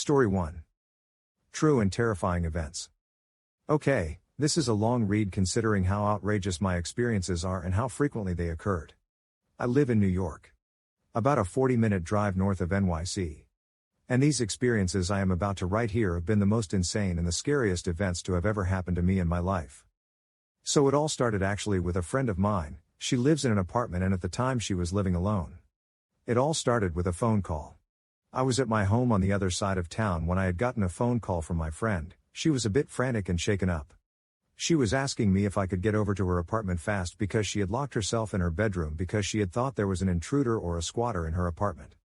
Story 1. True and terrifying events. Okay, this is a long read considering how outrageous my experiences are and how frequently they occurred. I live in New York. About a 40-minute drive north of NYC. And these experiences I am about to write here have been the most insane and the scariest events to have ever happened to me in my life. So it all started actually with a friend of mine. She lives in an apartment and at the time she was living alone. It all started with a phone call. I was at my home on the other side of town when I had gotten a phone call from my friend. She was a bit frantic and shaken up. She was asking me if I could get over to her apartment fast because she had locked herself in her bedroom because she had thought there was an intruder or a squatter in her apartment.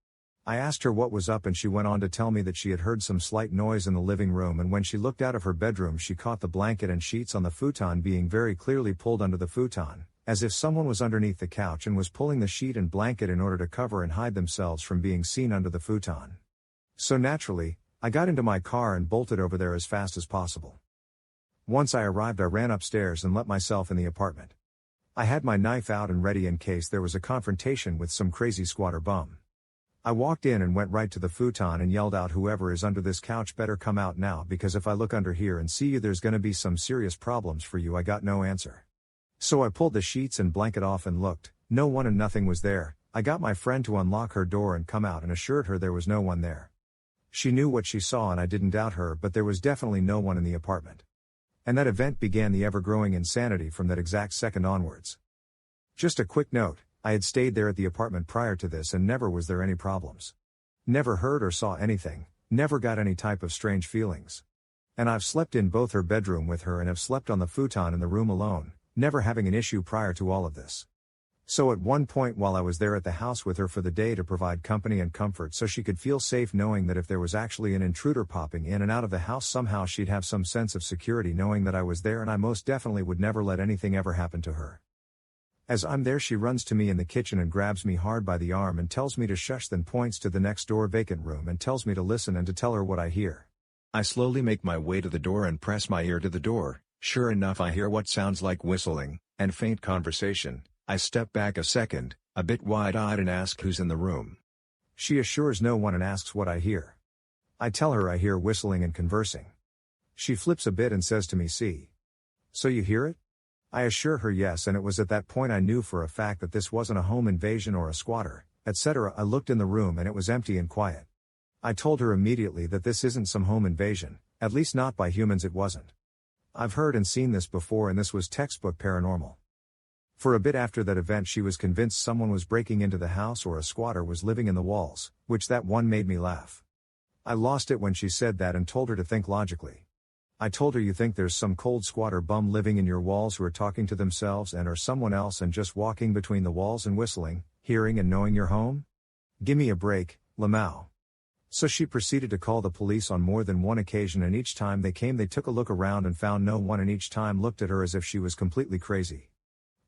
I asked her what was up and she went on to tell me that she had heard some slight noise in the living room, and when she looked out of her bedroom she caught the blanket and sheets on the futon being very clearly pulled under the futon, as if someone was underneath the couch and was pulling the sheet and blanket in order to cover and hide themselves from being seen under the futon. So naturally, I got into my car and bolted over there as fast as possible. Once I arrived I ran upstairs and let myself in the apartment. I had my knife out and ready in case there was a confrontation with some crazy squatter bum. I walked in and went right to the futon and yelled out, "Whoever is under this couch better come out now, because if I look under here and see you there's gonna be some serious problems for you." I got no answer. So I pulled the sheets and blanket off and looked. No one and nothing was there. I got my friend to unlock her door and come out and assured her there was no one there. She knew what she saw and I didn't doubt her, but there was definitely no one in the apartment. And that event began the ever-growing insanity from that exact second onwards. Just a quick note, I had stayed there at the apartment prior to this and never was there any problems. Never heard or saw anything, never got any type of strange feelings. And I've slept in both her bedroom with her and have slept on the futon in the room alone, never having an issue prior to all of this. So at one point while I was there at the house with her for the day to provide company and comfort so she could feel safe knowing that if there was actually an intruder popping in and out of the house somehow she'd have some sense of security knowing that I was there and I most definitely would never let anything ever happen to her. As I'm there she runs to me in the kitchen and grabs me hard by the arm and tells me to shush, then points to the next door vacant room and tells me to listen and to tell her what I hear. I slowly make my way to the door and press my ear to the door. Sure enough I hear what sounds like whistling and faint conversation. I step back a second, a bit wide-eyed, and ask who's in the room. She assures no one and asks what I hear. I tell her I hear whistling and conversing. She flips a bit and says to me, "See? So you hear it?" I assure her yes, and it was at that point I knew for a fact that this wasn't a home invasion or a squatter, etc. I looked in the room and it was empty and quiet. I told her immediately that this isn't some home invasion, at least not by humans. It wasn't. I've heard and seen this before and this was textbook paranormal. For a bit after that event she was convinced someone was breaking into the house or a squatter was living in the walls, which that one made me laugh. I lost it when she said that and told her to think logically. I told her, you think there's some cold squatter bum living in your walls who are talking to themselves and or someone else and just walking between the walls and whistling, hearing and knowing you're home? Gimme a break, Lamau. So she proceeded to call the police on more than one occasion, and each time they came they took a look around and found no one, and each time looked at her as if she was completely crazy.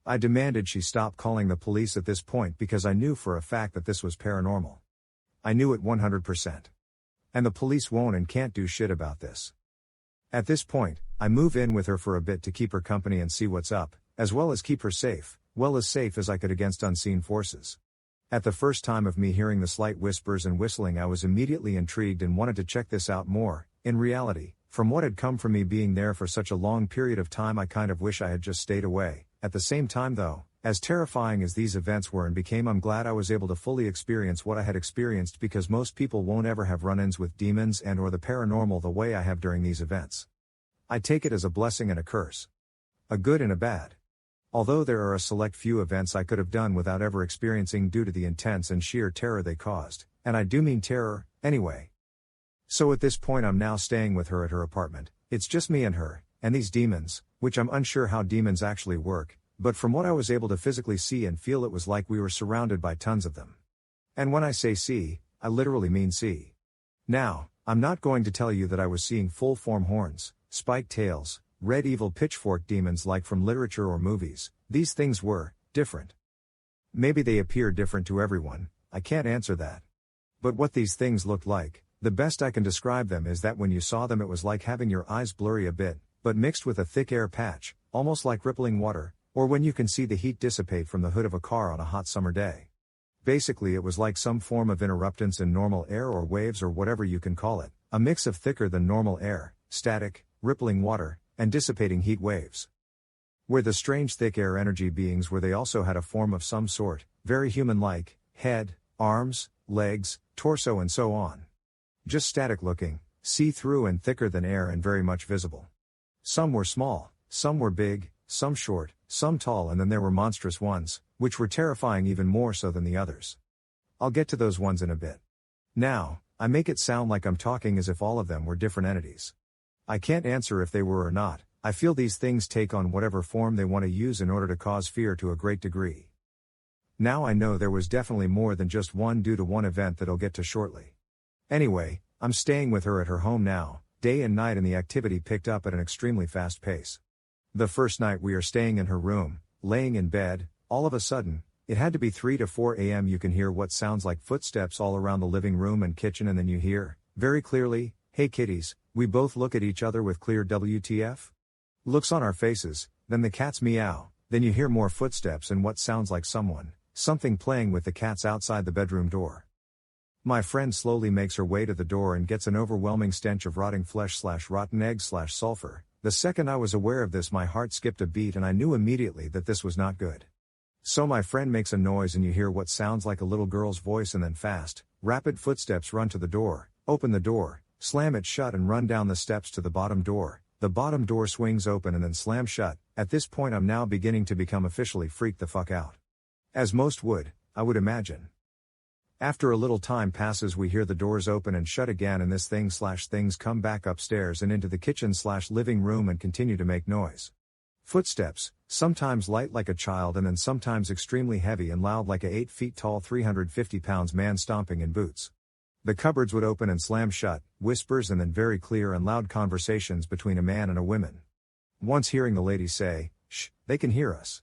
I demanded she stop calling the police at this point because I knew for a fact that this was paranormal. I knew it 100%. And the police won't and can't do shit about this. At this point, I move in with her for a bit to keep her company and see what's up, as well as keep her safe, well as safe as I could against unseen forces. At the first time of me hearing the slight whispers and whistling I was immediately intrigued and wanted to check this out more. In reality, from what had come from me being there for such a long period of time I kind of wish I had just stayed away. At the same time though, as terrifying as these events were and became, I'm glad I was able to fully experience what I had experienced, because most people won't ever have run-ins with demons and or the paranormal the way I have during these events. I take it as a blessing and a curse. A good and a bad. Although there are a select few events I could have done without ever experiencing due to the intense and sheer terror they caused, and I do mean terror, anyway. So at this point I'm now staying with her at her apartment. It's just me and her, and these demons, which I'm unsure how demons actually work, but from what I was able to physically see and feel it was like we were surrounded by tons of them. And when I say see, I literally mean see. Now, I'm not going to tell you that I was seeing full-form horns, spiked tails, red evil pitchfork demons like from literature or movies. These things were different. Maybe they appear different to everyone, I can't answer that. But what these things looked like, the best I can describe them is that when you saw them it was like having your eyes blurry a bit, but mixed with a thick air patch, almost like rippling water, or when you can see the heat dissipate from the hood of a car on a hot summer day. Basically it was like some form of interruptance in normal air or waves or whatever you can call it, a mix of thicker than normal air, static, rippling water, and dissipating heat waves. Where the strange thick air energy beings were, they also had a form of some sort, very human-like, head, arms, legs, torso and so on. Just static looking, see-through and thicker than air and very much visible. Some were small, some were big, some short, some tall, and then there were monstrous ones, which were terrifying even more so than the others. I'll get to those ones in a bit. Now, I make it sound like I'm talking as if all of them were different entities. I can't answer if they were or not. I feel these things take on whatever form they want to use in order to cause fear to a great degree. Now I know there was definitely more than just one due to one event that I'll get to shortly. Anyway, I'm staying with her at her home now, day and night, and the activity picked up at an extremely fast pace. The first night we are staying in her room, laying in bed, all of a sudden, it had to be 3 to 4 a.m. you can hear what sounds like footsteps all around the living room and kitchen, and then you hear, very clearly, "Hey kitties." We both look at each other with clear WTF looks on our faces, then the cats meow, then you hear more footsteps and what sounds like something playing with the cats outside the bedroom door. My friend slowly makes her way to the door and gets an overwhelming stench of rotting flesh / rotten eggs / sulfur. The second I was aware of this, my heart skipped a beat and I knew immediately that this was not good. So my friend makes a noise and you hear what sounds like a little girl's voice, and then fast, rapid footsteps run to the door, open the door, slam it shut and run down the steps to the bottom door. The bottom door swings open and then slams shut. At this point I'm now beginning to become officially freaked the fuck out. As most would, I would imagine. After a little time passes, we hear the doors open and shut again, and this things come back upstairs and into the kitchen / living room and continue to make noise. Footsteps, sometimes light like a child and then sometimes extremely heavy and loud like a 8 feet tall 350 pounds man stomping in boots. The cupboards would open and slam shut, whispers and then very clear and loud conversations between a man and a woman. Once hearing the lady say, "Shh, they can hear us."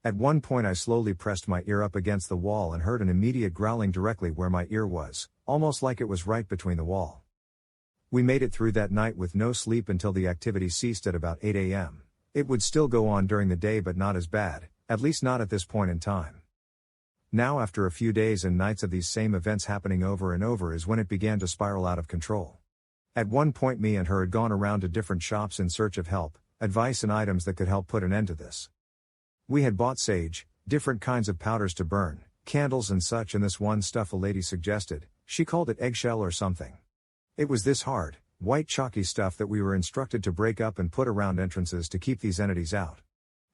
At one point I slowly pressed my ear up against the wall and heard an immediate growling directly where my ear was, almost like it was right between the wall. We made it through that night with no sleep until the activity ceased at about 8 a.m. It would still go on during the day but not as bad, at least not at this point in time. Now after a few days and nights of these same events happening over and over is when it began to spiral out of control. At one point me and her had gone around to different shops in search of help, advice and items that could help put an end to this. We had bought sage, different kinds of powders to burn, candles and such, and this one stuff a lady suggested, she called it eggshell or something. It was this hard, white chalky stuff that we were instructed to break up and put around entrances to keep these entities out.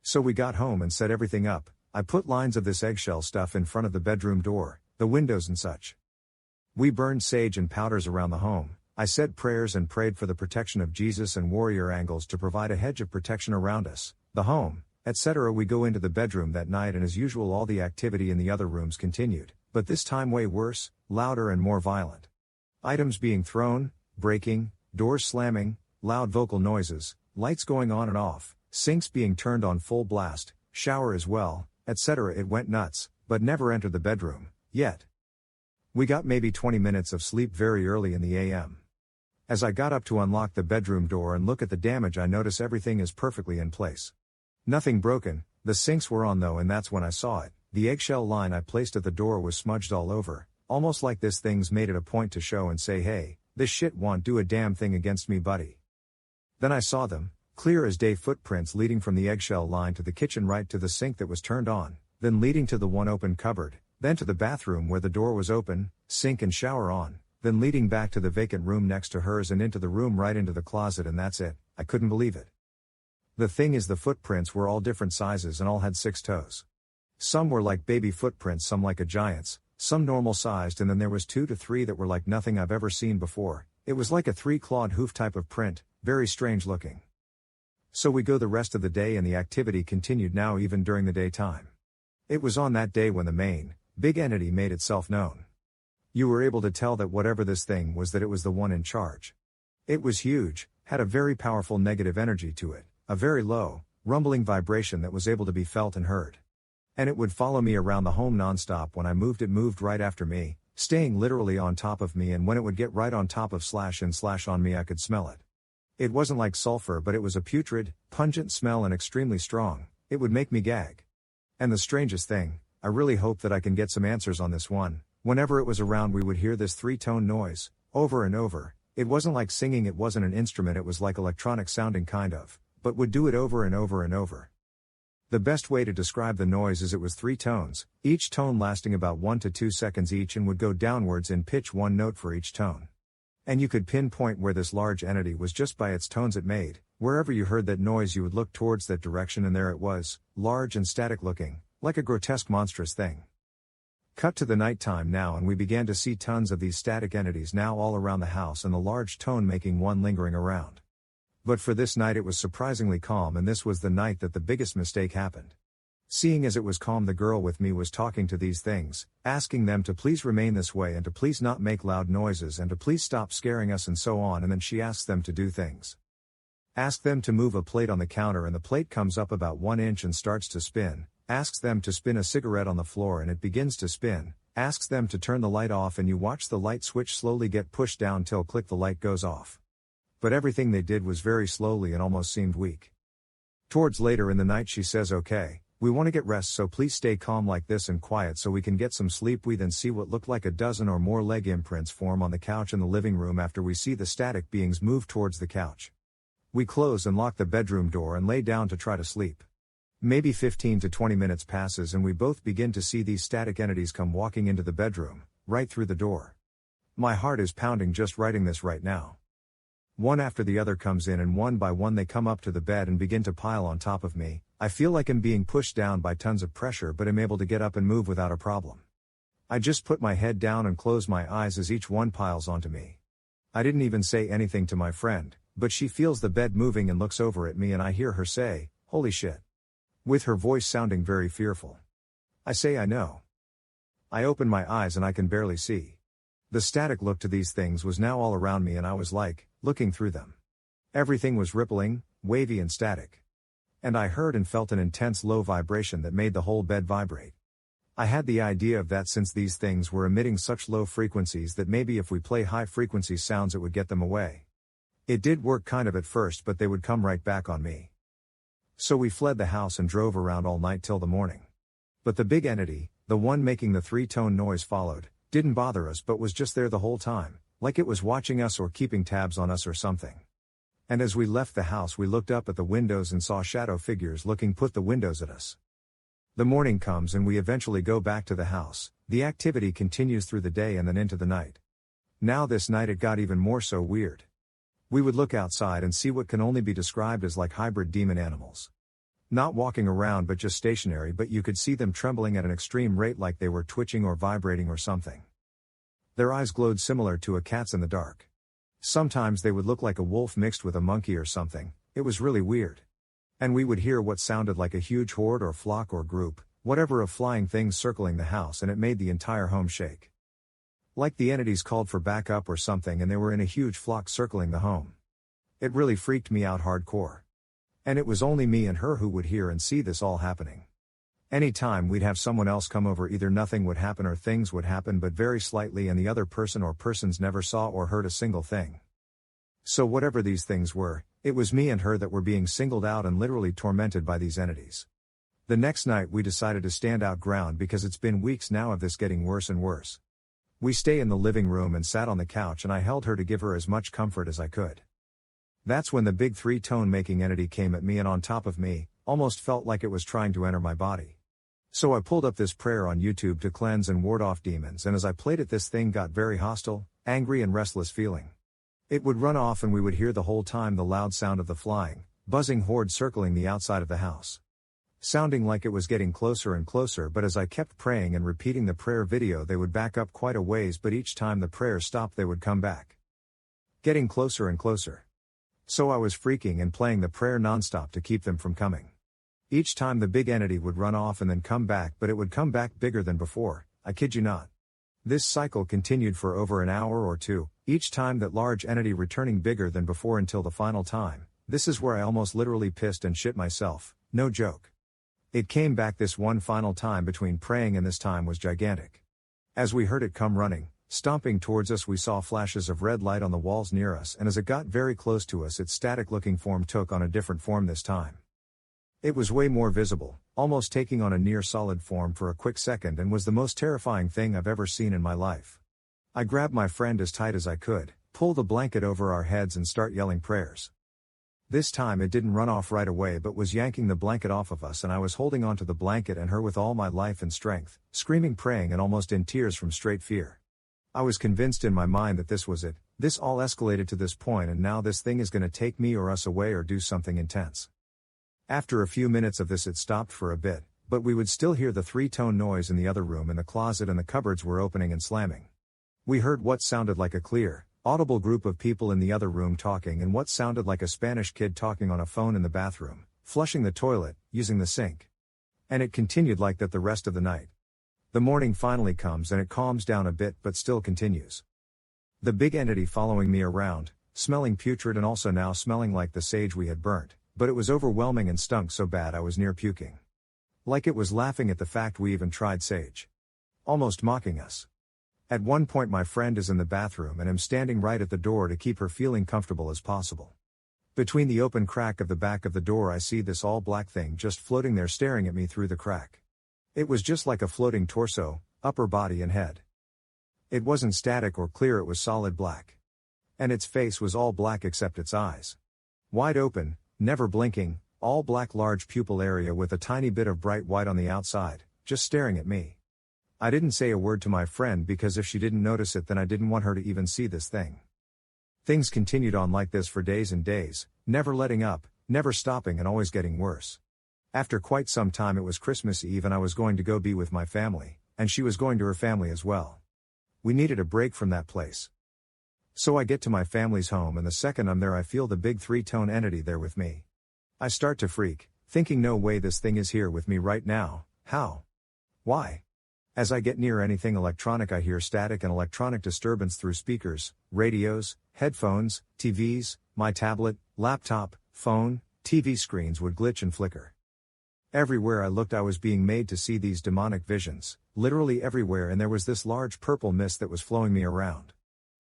So we got home and set everything up. I put lines of this eggshell stuff in front of the bedroom door, the windows and such. We burned sage and powders around the home. I said prayers and prayed for the protection of Jesus and warrior angels to provide a hedge of protection around us, the home, etc. We go into the bedroom that night and as usual all the activity in the other rooms continued, but this time way worse, louder and more violent. Items being thrown, breaking, doors slamming, loud vocal noises, lights going on and off, sinks being turned on full blast, shower as well, etc. It went nuts, but never entered the bedroom, yet. We got maybe 20 minutes of sleep very early in the AM. As I got up to unlock the bedroom door and look at the damage, I notice everything is perfectly in place. Nothing broken, the sinks were on though, and that's when I saw it. The eggshell line I placed at the door was smudged all over, almost like this thing's made it a point to show and say, "Hey, this shit won't do a damn thing against me, buddy." Then I saw them, clear as day, footprints leading from the eggshell line to the kitchen, right to the sink that was turned on, then leading to the one open cupboard, then to the bathroom where the door was open, sink and shower on, then leading back to the vacant room next to hers and into the room right into the closet, and that's it. I couldn't believe it. The thing is, the footprints were all different sizes and all had 6 toes. Some were like baby footprints, some like a giant's, some normal sized, and then there was 2 to 3 that were like nothing I've ever seen before. It was like a 3-clawed hoof type of print, very strange looking. So we go the rest of the day and the activity continued now even during the daytime. It was on that day when the main, big entity made itself known. You were able to tell that whatever this thing was, that it was the one in charge. It was huge, had a very powerful negative energy to it, a very low, rumbling vibration that was able to be felt and heard. And it would follow me around the home nonstop. When I moved, it moved right after me, staying literally on top of me, and when it would get right on top of / on me, I could smell it. It wasn't like sulfur, but it was a putrid, pungent smell and extremely strong. It would make me gag. And the strangest thing, I really hope that I can get some answers on this one. Whenever it was around, we would hear this three-tone noise, over and over. It wasn't like singing, it wasn't an instrument, it was like electronic sounding kind of, but would do it over and over and over. The best way to describe the noise is it was 3 tones, each tone lasting about 1 to 2 seconds each and would go downwards in pitch, 1 note for each tone. And you could pinpoint where this large entity was just by its tones it made. Wherever you heard that noise you would look towards that direction and there it was, large and static looking, like a grotesque monstrous thing. Cut to the nighttime now and we began to see tons of these static entities now all around the house and the large tone making one lingering around. But for this night it was surprisingly calm, and this was the night that the biggest mistake happened. Seeing as it was calm, the girl with me was talking to these things, asking them to please remain this way and to please not make loud noises and to please stop scaring us and so on, and then she asks them to do things. Ask them to move a plate on the counter and the plate comes up about 1 inch and starts to spin, asks them to spin a cigarette on the floor and it begins to spin, asks them to turn the light off and you watch the light switch slowly get pushed down till click the light goes off. But everything they did was very slowly and almost seemed weak. Towards later in the night she says, okay, we want to get rest, so please stay calm like this and quiet so we can get some sleep. We then see what looked like a dozen or more leg imprints form on the couch in the living room after we see the static beings move towards the couch. We close and lock the bedroom door and lay down to try to sleep. Maybe 15 to 20 minutes passes and we both begin to see these static entities come walking into the bedroom, right through the door. My heart is pounding just writing this right now. One after the other comes in and one by one they come up to the bed and begin to pile on top of me. I feel like I'm being pushed down by tons of pressure, but am able to get up and move without a problem. I just put my head down and close my eyes as each one piles onto me. I didn't even say anything to my friend, but she feels the bed moving and looks over at me and I hear her say, "Holy shit," with her voice sounding very fearful. I say, "I know." I open my eyes and I can barely see. The static look to these things was now all around me and I was like, looking through them. Everything was rippling, wavy and static. And I heard and felt an intense low vibration that made the whole bed vibrate. I had the idea of that since these things were emitting such low frequencies that maybe if we play high frequency sounds it would get them away. It did work kind of at first, but they would come right back on me. So we fled the house and drove around all night till the morning. But the big entity, the one making the 3-tone noise, followed, didn't bother us but was just there the whole time, like it was watching us or keeping tabs on us or something. And as we left the house we looked up at the windows and saw shadow figures looking put the windows at us. The morning comes and we eventually go back to the house. The activity continues through the day and then into the night. Now this night it got even more so weird. We would look outside and see what can only be described as like hybrid demon animals. Not walking around but just stationary, but you could see them trembling at an extreme rate like they were twitching or vibrating or something. Their eyes glowed similar to a cat's in the dark. Sometimes they would look like a wolf mixed with a monkey or something. It was really weird. And we would hear what sounded like a huge horde or flock or group, whatever, of flying things circling the house, and it made the entire home shake. Like the entities called for backup or something and they were in a huge flock circling the home. It really freaked me out hardcore. And it was only me and her who would hear and see this all happening. Anytime we'd have someone else come over, either nothing would happen or things would happen but very slightly and the other person or persons never saw or heard a single thing. So whatever these things were, it was me and her that were being singled out and literally tormented by these entities. The next night we decided to stand out ground because it's been weeks now of this getting worse and worse. We stay in the living room and sat on the couch and I held her to give her as much comfort as I could. That's when the big 3-tone making entity came at me and on top of me, almost felt like it was trying to enter my body. So I pulled up this prayer on YouTube to cleanse and ward off demons, and as I played it this thing got very hostile, angry and restless feeling. It would run off and we would hear the whole time the loud sound of the flying, buzzing horde circling the outside of the house. Sounding like it was getting closer and closer, but as I kept praying and repeating the prayer video they would back up quite a ways, but each time the prayer stopped they would come back. Getting closer and closer. So I was freaking and playing the prayer nonstop to keep them from coming. Each time the big entity would run off and then come back, but it would come back bigger than before, I kid you not. This cycle continued for over an hour or two, each time that large entity returning bigger than before until the final time. This is where I almost literally pissed and shit myself, no joke. It came back this one final time between praying and this time was gigantic. As we heard it come running, stomping towards us, we saw flashes of red light on the walls near us, and as it got very close to us its static looking form took on a different form this time. It was way more visible, almost taking on a near solid form for a quick second, and was the most terrifying thing I've ever seen in my life. I grabbed my friend as tight as I could, pull the blanket over our heads and start yelling prayers. This time it didn't run off right away but was yanking the blanket off of us, and I was holding onto the blanket and her with all my life and strength, screaming, praying, and almost in tears from straight fear. I was convinced in my mind that this was it. This all escalated to this point, and now this thing is gonna take me or us away or do something intense. After a few minutes of this it stopped for a bit, but we would still hear the three-tone noise in the other room, and the closet and the cupboards were opening and slamming. We heard what sounded like a clear, audible group of people in the other room talking, and what sounded like a Spanish kid talking on a phone in the bathroom, flushing the toilet, using the sink. And it continued like that the rest of the night. The morning finally comes and it calms down a bit but still continues. The big entity following me around, smelling putrid and also now smelling like the sage we had burnt, but it was overwhelming and stunk so bad I was near puking. Like it was laughing at the fact we even tried sage. Almost mocking us. At one point my friend is in the bathroom and I'm standing right at the door to keep her feeling comfortable as possible. Between the open crack of the back of the door I see this all black thing just floating there staring at me through the crack. It was just like a floating torso, upper body and head. It wasn't static or clear, it was solid black. And its face was all black except its eyes. Wide open, never blinking, all black, large pupil area with a tiny bit of bright white on the outside, just staring at me. I didn't say a word to my friend because if she didn't notice it then I didn't want her to even see this thing. Things continued on like this for days and days, never letting up, never stopping and always getting worse. After quite some time it was Christmas Eve and I was going to go be with my family, and she was going to her family as well. We needed a break from that place. So I get to my family's home and the second I'm there I feel the big three-tone entity there with me. I start to freak, thinking no way this thing is here with me right now, how? Why? As I get near anything electronic I hear static and electronic disturbance through speakers, radios, headphones, TVs, my tablet, laptop, phone, TV screens would glitch and flicker. Everywhere I looked I was being made to see these demonic visions, literally everywhere, and there was this large purple mist that was flowing me around.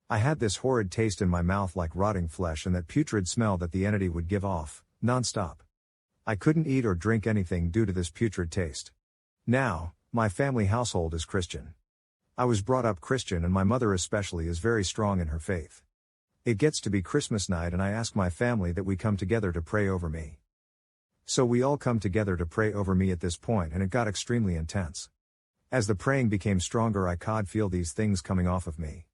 I had this horrid taste in my mouth like rotting flesh and that putrid smell that the entity would give off, non-stop. I couldn't eat or drink anything due to this putrid taste. Now, my family household is Christian. I was brought up Christian and my mother especially is very strong in her faith. It gets to be Christmas night and I ask my family that we come together to pray over me. So we all come together to pray over me at this point and it got extremely intense. As the praying became stronger I could feel these things coming off of me.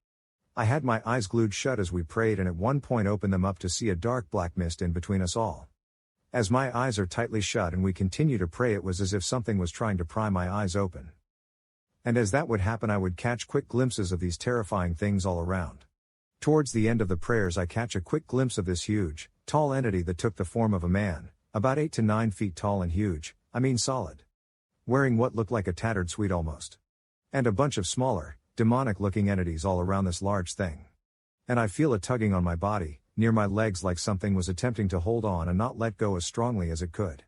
I had my eyes glued shut as we prayed and at one point opened them up to see a dark black mist in between us all. As my eyes are tightly shut and we continue to pray it was as if something was trying to pry my eyes open. And as that would happen I would catch quick glimpses of these terrifying things all around. Towards the end of the prayers I catch a quick glimpse of this huge, tall entity that took the form of a man, about 8 to 9 feet tall and huge, I mean solid. Wearing what looked like a tattered suit almost. And a bunch of smaller, demonic-looking entities all around this large thing. And I feel a tugging on my body, near my legs like something was attempting to hold on and not let go as strongly as it could.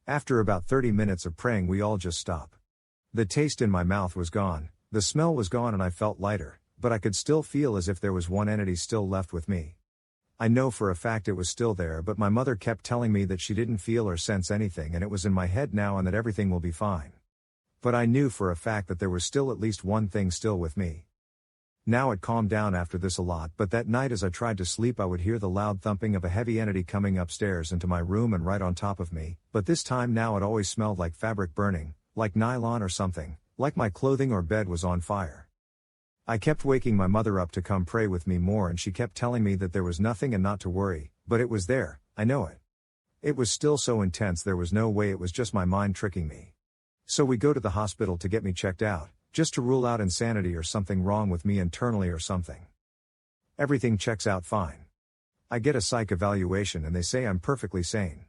After about 30 minutes of praying we all just stop. The taste in my mouth was gone, the smell was gone and I felt lighter, but I could still feel as if there was one entity still left with me. I know for a fact it was still there, but my mother kept telling me that she didn't feel or sense anything and it was in my head now and that everything will be fine. But I knew for a fact that there was still at least one thing still with me. Now it calmed down after this a lot, but that night as I tried to sleep I would hear the loud thumping of a heavy entity coming upstairs into my room and right on top of me, but this time now it always smelled like fabric burning, like nylon or something, like my clothing or bed was on fire. I kept waking my mother up to come pray with me more and she kept telling me that there was nothing and not to worry, but it was there, I know it. It was still so intense there was no way it was just my mind tricking me. So we go to the hospital to get me checked out, just to rule out insanity or something wrong with me internally or something. Everything checks out fine. I get a psych evaluation and they say I'm perfectly sane.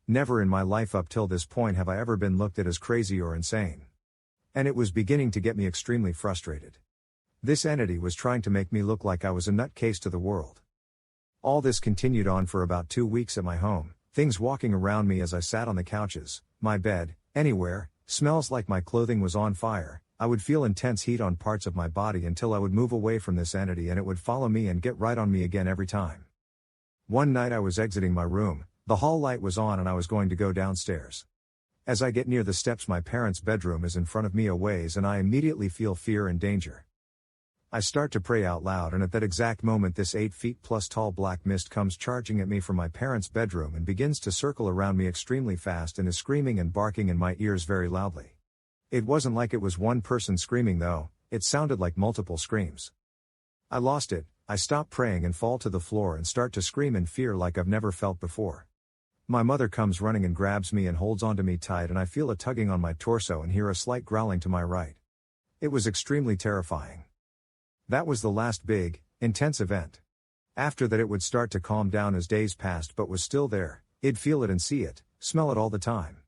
Never in my life up till this point have I ever been looked at as crazy or insane. And it was beginning to get me extremely frustrated. This entity was trying to make me look like I was a nutcase to the world. All this continued on for about 2 weeks at my home, things walking around me as I sat on the couches, my bed, anywhere, smells like my clothing was on fire. I would feel intense heat on parts of my body until I would move away from this entity and it would follow me and get right on me again every time. One night I was exiting my room, The hall light was on and I was going to go downstairs. As I get near the steps, my parents' bedroom is in front of me a ways and I immediately feel fear and danger. I start to pray out loud, and at that exact moment this 8 feet plus tall black mist comes charging at me from my parents' bedroom and begins to circle around me extremely fast and is screaming and barking in my ears very loudly. It wasn't like it was one person screaming though, it sounded like multiple screams. I lost it, I stop praying and fall to the floor and start to scream in fear like I've never felt before. My mother comes running and grabs me and holds onto me tight, and I feel a tugging on my torso and hear a slight growling to my right. It was extremely terrifying. That was the last big, intense event. After that it would start to calm down as days passed, but was still there. It'd feel it and see it, smell it all the time.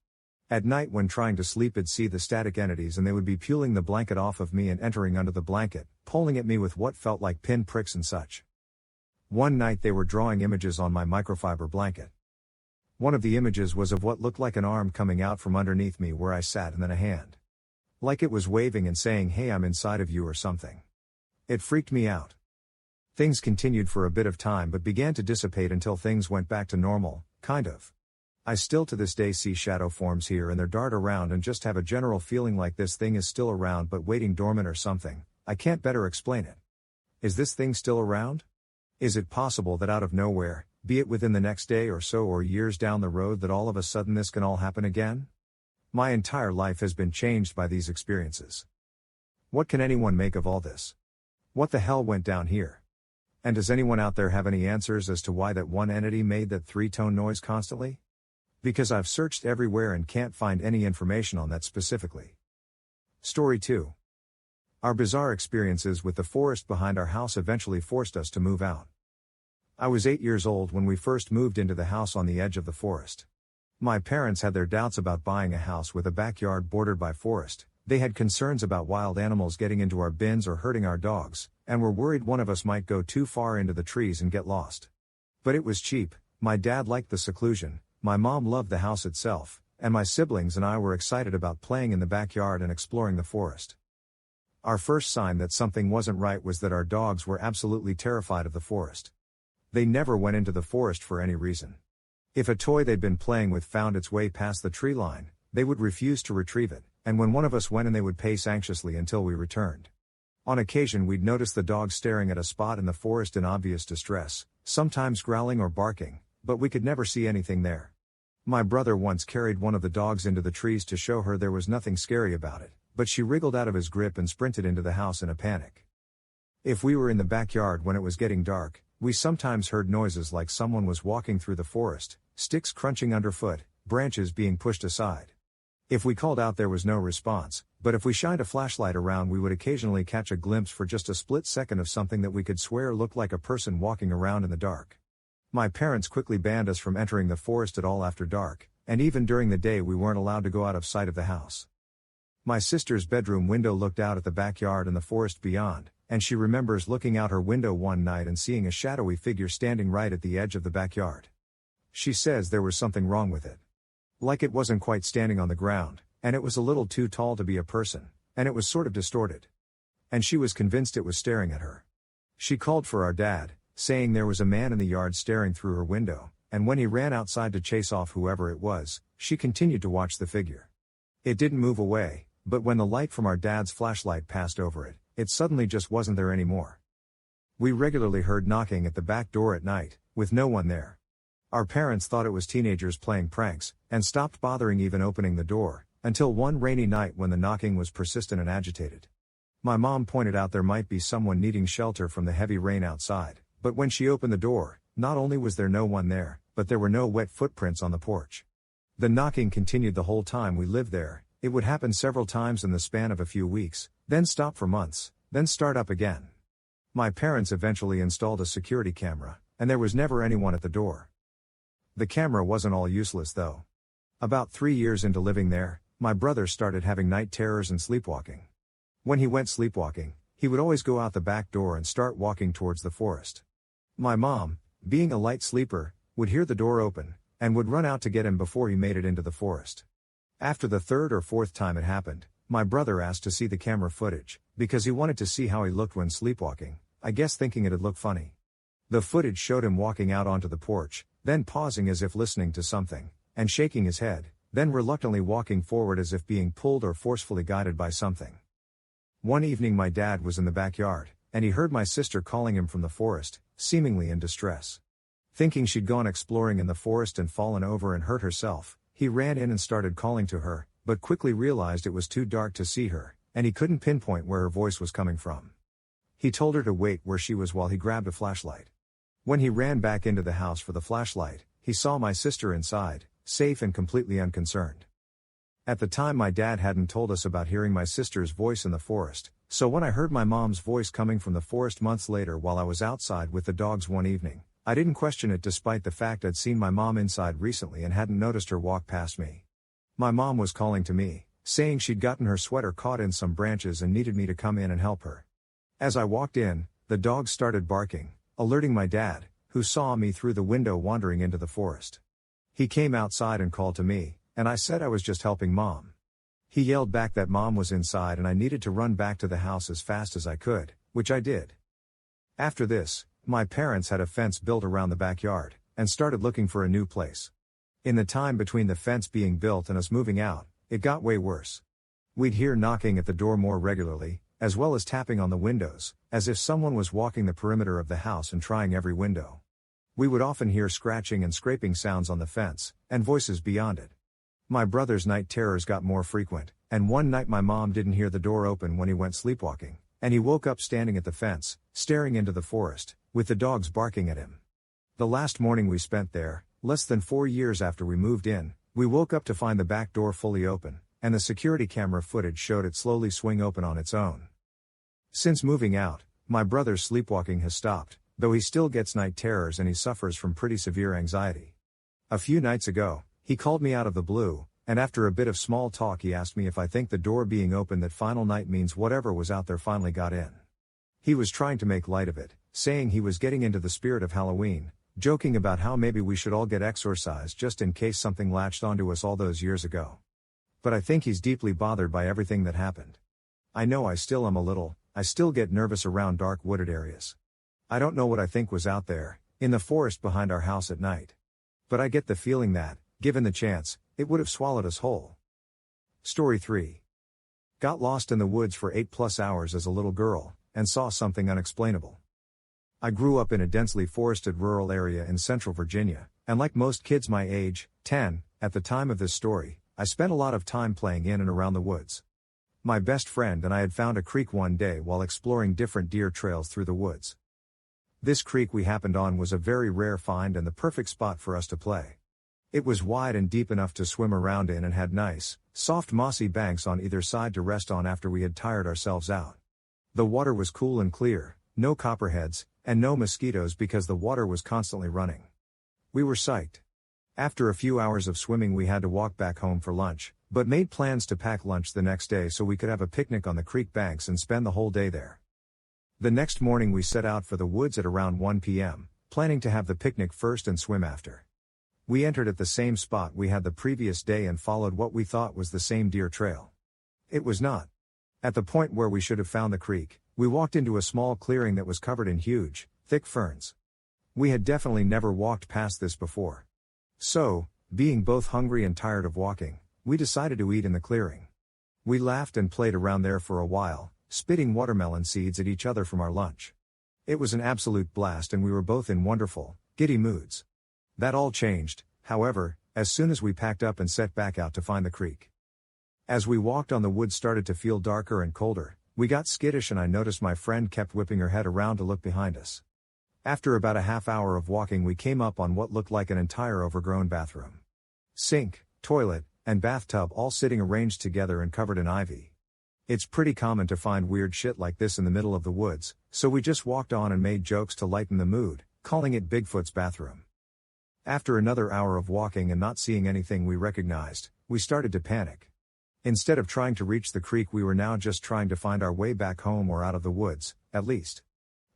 At night when trying to sleep it'd see the static entities and they would be peeling the blanket off of me and entering under the blanket, pulling at me with what felt like pin pricks and such. One night they were drawing images on my microfiber blanket. One of the images was of what looked like an arm coming out from underneath me where I sat, and then a hand. Like it was waving and saying, "Hey, I'm inside of you," or something. It freaked me out. Things continued for a bit of time but began to dissipate until things went back to normal, kind of. I still to this day see shadow forms here and there dart around and just have a general feeling like this thing is still around but waiting dormant or something. I can't better explain it. Is this thing still around? Is it possible that out of nowhere, be it within the next day or so or years down the road, that all of a sudden this can all happen again? My entire life has been changed by these experiences. What can anyone make of all this? What the hell went down here? And does anyone out there have any answers as to why that one entity made that 3-tone noise constantly? Because I've searched everywhere and can't find any information on that specifically. Story 2. Our bizarre experiences with the forest behind our house eventually forced us to move out. I was 8 years old when we first moved into the house on the edge of the forest. My parents had their doubts about buying a house with a backyard bordered by forest. They had concerns about wild animals getting into our bins or hurting our dogs, and were worried one of us might go too far into the trees and get lost. But it was cheap, my dad liked the seclusion, my mom loved the house itself, and my siblings and I were excited about playing in the backyard and exploring the forest. Our first sign that something wasn't right was that our dogs were absolutely terrified of the forest. They never went into the forest for any reason. If a toy they'd been playing with found its way past the tree line, they would refuse to retrieve it, and when one of us went in they would pace anxiously until we returned. On occasion we'd notice the dog staring at a spot in the forest in obvious distress, sometimes growling or barking, but we could never see anything there. My brother once carried one of the dogs into the trees to show her there was nothing scary about it, but she wriggled out of his grip and sprinted into the house in a panic. If we were in the backyard when it was getting dark, we sometimes heard noises like someone was walking through the forest, sticks crunching underfoot, branches being pushed aside. If we called out there was no response, but if we shined a flashlight around we would occasionally catch a glimpse for just a split second of something that we could swear looked like a person walking around in the dark. My parents quickly banned us from entering the forest at all after dark, and even during the day we weren't allowed to go out of sight of the house. My sister's bedroom window looked out at the backyard and the forest beyond, and she remembers looking out her window one night and seeing a shadowy figure standing right at the edge of the backyard. She says there was something wrong with it. Like it wasn't quite standing on the ground, and it was a little too tall to be a person, and it was sort of distorted. And she was convinced it was staring at her. She called for our dad, saying there was a man in the yard staring through her window, and when he ran outside to chase off whoever it was, she continued to watch the figure. It didn't move away, but when the light from our dad's flashlight passed over it, it suddenly just wasn't there anymore. We regularly heard knocking at the back door at night, with no one there. Our parents thought it was teenagers playing pranks, and stopped bothering even opening the door, until one rainy night when the knocking was persistent and agitated. My mom pointed out there might be someone needing shelter from the heavy rain outside, but when she opened the door, not only was there no one there, but there were no wet footprints on the porch. The knocking continued the whole time we lived there. It would happen several times in the span of a few weeks, then stop for months, then start up again. My parents eventually installed a security camera, and there was never anyone at the door. The camera wasn't all useless though. About 3 years into living there, my brother started having night terrors and sleepwalking. When he went sleepwalking, he would always go out the back door and start walking towards the forest. My mom, being a light sleeper, would hear the door open, and would run out to get him before he made it into the forest. After the third or fourth time it happened, my brother asked to see the camera footage, because he wanted to see how he looked when sleepwalking, I guess thinking it'd look funny. The footage showed him walking out onto the porch, then pausing as if listening to something, and shaking his head, then reluctantly walking forward as if being pulled or forcefully guided by something. One evening my dad was in the backyard, and he heard my sister calling him from the forest, seemingly in distress. Thinking she'd gone exploring in the forest and fallen over and hurt herself, he ran in and started calling to her, but quickly realized it was too dark to see her, and he couldn't pinpoint where her voice was coming from. He told her to wait where she was while he grabbed a flashlight. When he ran back into the house for the flashlight, he saw my sister inside, safe and completely unconcerned. At the time my dad hadn't told us about hearing my sister's voice in the forest, so when I heard my mom's voice coming from the forest months later while I was outside with the dogs one evening, I didn't question it despite the fact I'd seen my mom inside recently and hadn't noticed her walk past me. My mom was calling to me, saying she'd gotten her sweater caught in some branches and needed me to come in and help her. As I walked in, the dogs started barking, alerting my dad, who saw me through the window wandering into the forest. He came outside and called to me, and I said I was just helping Mom. He yelled back that Mom was inside and I needed to run back to the house as fast as I could, which I did. After this, my parents had a fence built around the backyard, and started looking for a new place. In the time between the fence being built and us moving out, it got way worse. We'd hear knocking at the door more regularly, as well as tapping on the windows, as if someone was walking the perimeter of the house and trying every window. We would often hear scratching and scraping sounds on the fence, and voices beyond it. My brother's night terrors got more frequent, and one night my mom didn't hear the door open when he went sleepwalking, and he woke up standing at the fence, staring into the forest, with the dogs barking at him. The last morning we spent there, less than 4 years after we moved in, we woke up to find the back door fully open, and the security camera footage showed it slowly swing open on its own. Since moving out, my brother's sleepwalking has stopped, though he still gets night terrors and he suffers from pretty severe anxiety. A few nights ago, he called me out of the blue, and after a bit of small talk he asked me if I think the door being open that final night means whatever was out there finally got in. He was trying to make light of it, saying he was getting into the spirit of Halloween, joking about how maybe we should all get exorcised just in case something latched onto us all those years ago. But I think he's deeply bothered by everything that happened. I know I still am a little, I still get nervous around dark wooded areas. I don't know what I think was out there, in the forest behind our house at night. But I get the feeling that, given the chance, it would have swallowed us whole. Story 3. Got lost in the woods for 8+ hours as a little girl, and saw something unexplainable. I grew up in a densely forested rural area in central Virginia, and like most kids my age, 10, at the time of this story, I spent a lot of time playing in and around the woods. My best friend and I had found a creek one day while exploring different deer trails through the woods. This creek we happened on was a very rare find and the perfect spot for us to play. It was wide and deep enough to swim around in and had nice, soft mossy banks on either side to rest on after we had tired ourselves out. The water was cool and clear, no copperheads, and no mosquitoes because the water was constantly running. We were psyched. After a few hours of swimming we had to walk back home for lunch, but made plans to pack lunch the next day so we could have a picnic on the creek banks and spend the whole day there. The next morning we set out for the woods at around 1 p.m., planning to have the picnic first and swim after. We entered at the same spot we had the previous day and followed what we thought was the same deer trail. It was not. At the point where we should have found the creek, we walked into a small clearing that was covered in huge, thick ferns. We had definitely never walked past this before. So, being both hungry and tired of walking, we decided to eat in the clearing. We laughed and played around there for a while, spitting watermelon seeds at each other from our lunch. It was an absolute blast and we were both in wonderful, giddy moods. That all changed, however, as soon as we packed up and set back out to find the creek. As we walked on, the woods started to feel darker and colder, we got skittish and I noticed my friend kept whipping her head around to look behind us. After about a half hour of walking we came up on what looked like an entire overgrown bathroom. Sink, toilet, and bathtub all sitting arranged together and covered in ivy. It's pretty common to find weird shit like this in the middle of the woods, so we just walked on and made jokes to lighten the mood, calling it Bigfoot's bathroom. After another hour of walking and not seeing anything we recognized, we started to panic. Instead of trying to reach the creek we were now just trying to find our way back home or out of the woods, at least.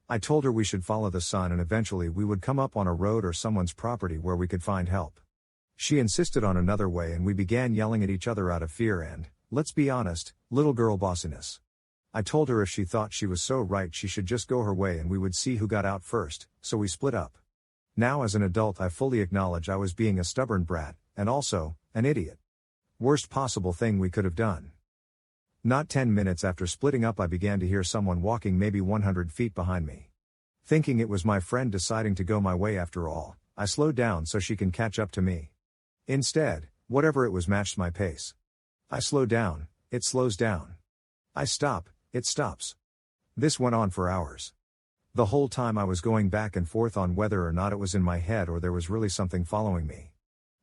I told her we should follow the sun and eventually we would come up on a road or someone's property where we could find help. She insisted on another way and we began yelling at each other out of fear and, let's be honest, little girl bossiness. I told her if she thought she was so right she should just go her way and we would see who got out first, so we split up. Now as an adult I fully acknowledge I was being a stubborn brat, and also, an idiot. Worst possible thing we could have done. Not 10 minutes after splitting up I began to hear someone walking maybe 100 feet behind me. Thinking it was my friend deciding to go my way after all, I slowed down so she can catch up to me. Instead, whatever it was matched my pace. I slow down, it slows down. I stop, it stops. This went on for hours. The whole time I was going back and forth on whether or not it was in my head or there was really something following me.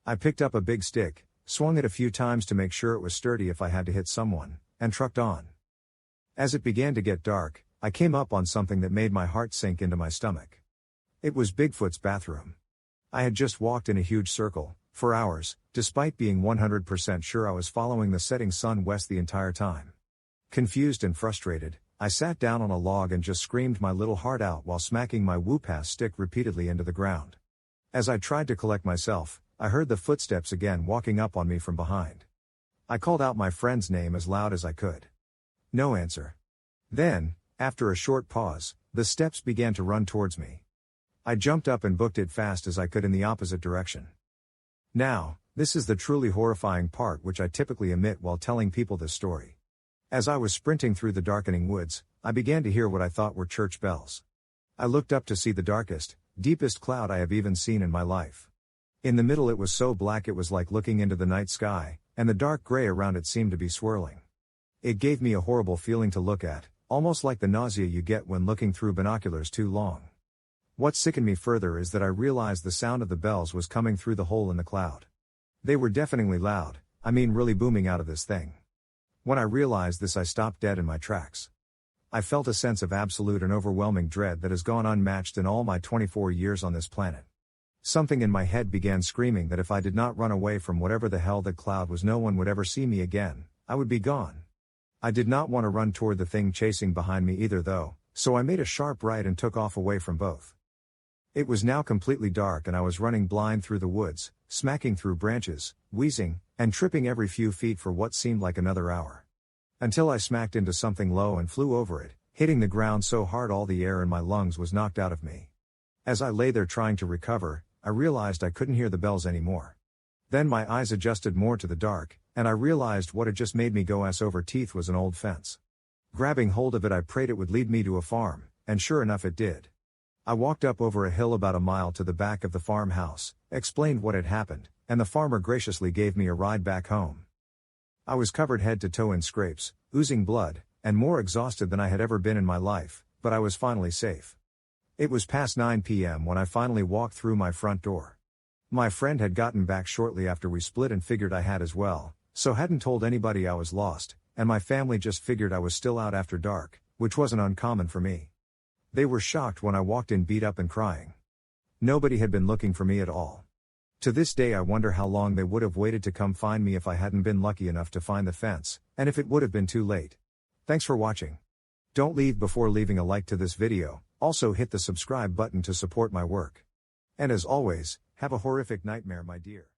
I picked up a big stick, swung it a few times to make sure it was sturdy if I had to hit someone, and trucked on. As it began to get dark, I came up on something that made my heart sink into my stomach. It was Bigfoot's bathroom. I had just walked in a huge circle, for hours, despite being 100% sure I was following the setting sun west the entire time. Confused and frustrated, I sat down on a log and just screamed my little heart out while smacking my whoop-ass stick repeatedly into the ground. As I tried to collect myself, I heard the footsteps again walking up on me from behind. I called out my friend's name as loud as I could. No answer. Then, after a short pause, the steps began to run towards me. I jumped up and booked it fast as I could in the opposite direction. Now, this is the truly horrifying part which I typically omit while telling people this story. As I was sprinting through the darkening woods, I began to hear what I thought were church bells. I looked up to see the darkest, deepest cloud I have even seen in my life. In the middle it was so black it was like looking into the night sky, and the dark gray around it seemed to be swirling. It gave me a horrible feeling to look at, almost like the nausea you get when looking through binoculars too long. What sickened me further is that I realized the sound of the bells was coming through the hole in the cloud. They were deafeningly loud, I mean really booming out of this thing. When I realized this I stopped dead in my tracks. I felt a sense of absolute and overwhelming dread that has gone unmatched in all my 24 years on this planet. Something in my head began screaming that if I did not run away from whatever the hell that cloud was no one would ever see me again, I would be gone. I did not want to run toward the thing chasing behind me either though, so I made a sharp right and took off away from both. It was now completely dark and I was running blind through the woods, smacking through branches, wheezing, and tripping every few feet for what seemed like another hour. Until I smacked into something low and flew over it, hitting the ground so hard all the air in my lungs was knocked out of me. As I lay there trying to recover, I realized I couldn't hear the bells anymore. Then my eyes adjusted more to the dark, and I realized what had just made me go ass over teeth was an old fence. Grabbing hold of it I prayed it would lead me to a farm, and sure enough it did. I walked up over a hill about a mile to the back of the farmhouse, explained what had happened, and the farmer graciously gave me a ride back home. I was covered head to toe in scrapes, oozing blood, and more exhausted than I had ever been in my life, but I was finally safe. It was past 9 p.m. when I finally walked through my front door. My friend had gotten back shortly after we split and figured I had as well, so hadn't told anybody I was lost, and my family just figured I was still out after dark, which wasn't uncommon for me. They were shocked when I walked in beat up and crying. Nobody had been looking for me at all. To this day I wonder how long they would have waited to come find me if I hadn't been lucky enough to find the fence, and if it would have been too late. Thanks for watching. Don't leave before leaving a like to this video, also hit the subscribe button to support my work. And as always, have a horrific nightmare my dear.